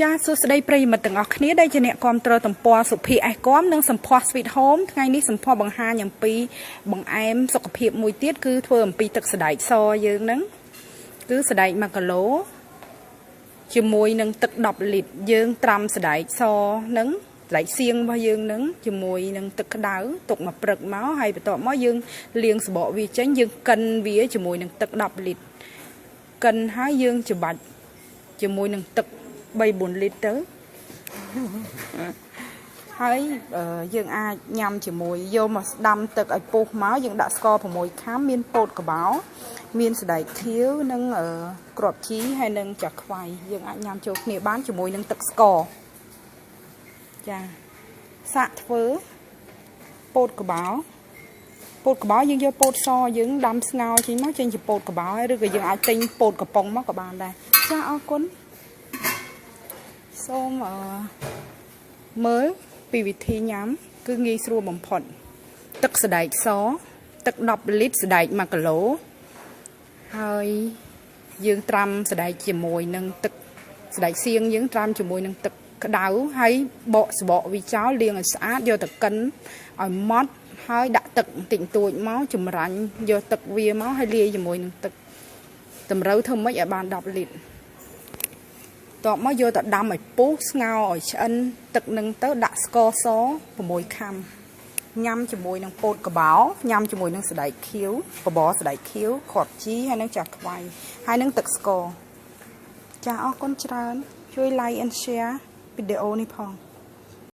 ចាសួស្តីប្រិយមិត្តទាំងអស់គ្នាដែលជាអ្នកគ្រប់គ្រងទំព័រសុភីអេសគមនិងសម្ផស្ស Sweet Home ថ្ងៃនេះសម្ផស្សបង្ហាញអំពីបង្អែមសុខភាពមួយទៀតគឺធ្វើអំពីទឹកសណ្តែកសយើងហ្នឹងគឺសណ្តែក1គីឡូជាមួយនឹងទឹក10លីត្រយើងត្រាំសណ្តែកសហ្នឹងសណ្តែកសៀងរបស់យើងហ្នឹងជាមួយនឹងទឹកក្តៅទុកមកព្រឹកមកហើយបន្ទាប់មកយើងលាងសបកវាចេញយើងកិនវាជាមួយនឹងទឹក10លីត្រកិនហើយយើងច្បាច់ជាមួយនឹងទឹក3-4លីត្រទៅហើយយើងអាចញ៉ាំជាមួយយកមកស្ដាំទឹកឲ្យពុះមកយើងដាក់ស្ករ6ខាំមានពោតក្បោមានសណ្តែកខៀវនិងគ្រាប់ជីហើយនិងចាខ្វៃយើងអាចញ៉ាំចូលគ្នាបានជាមួយនឹងទឹកស្ករចាសាកធ្វើពោតក្បោយើងយកពោតសយើងដាំស្ងោរចេញមកចេញជាពោតក្បោឬក៏យើងអាចទិញពោតកំប៉ុងមកក៏បានដែរចាអរគុណសូមមើលពីវិធីញ៉ាំគឺងាយស្រួលបំផុតទឹកសណ្តែកសទឹក10លីត្រសណ្តែក1គីឡូហើយយើងត្រាំសណ្តែកជាមួយនឹងទឹកសណ្តែកសៀងយើងត្រាំជាមួយនឹងទឹកក្តៅហើយបកសបកវាចោលលាងឲ្យស្អាតយកទៅកិនឲ្យម៉ត់ហើយដាក់ទឹកបន្តិចតួចមកចម្រាញ់យកទឹកវាមកហើយលាយជាមួយនឹងទឹកតម្រូវធ្វើម៉េចឲ្យបាន10លីត្រតបមកយកទៅដាំឲ្យពុះស្ងោរឲ្យឆ្អិនទឹកនឹងទៅដាក់ស្ករស6ខាំញ៉ាំជាមួយនឹងពោតក្បោញ៉ាំជាមួយនឹងសណ្តែកខៀវបបរសណ្តែកខៀវគ្រាប់ជីហើយនឹងចាស់ខ្វៃហើយនឹងទឹកស្ករចាអរគុណច្រើនជួយ like and share វីដេអូនេះផង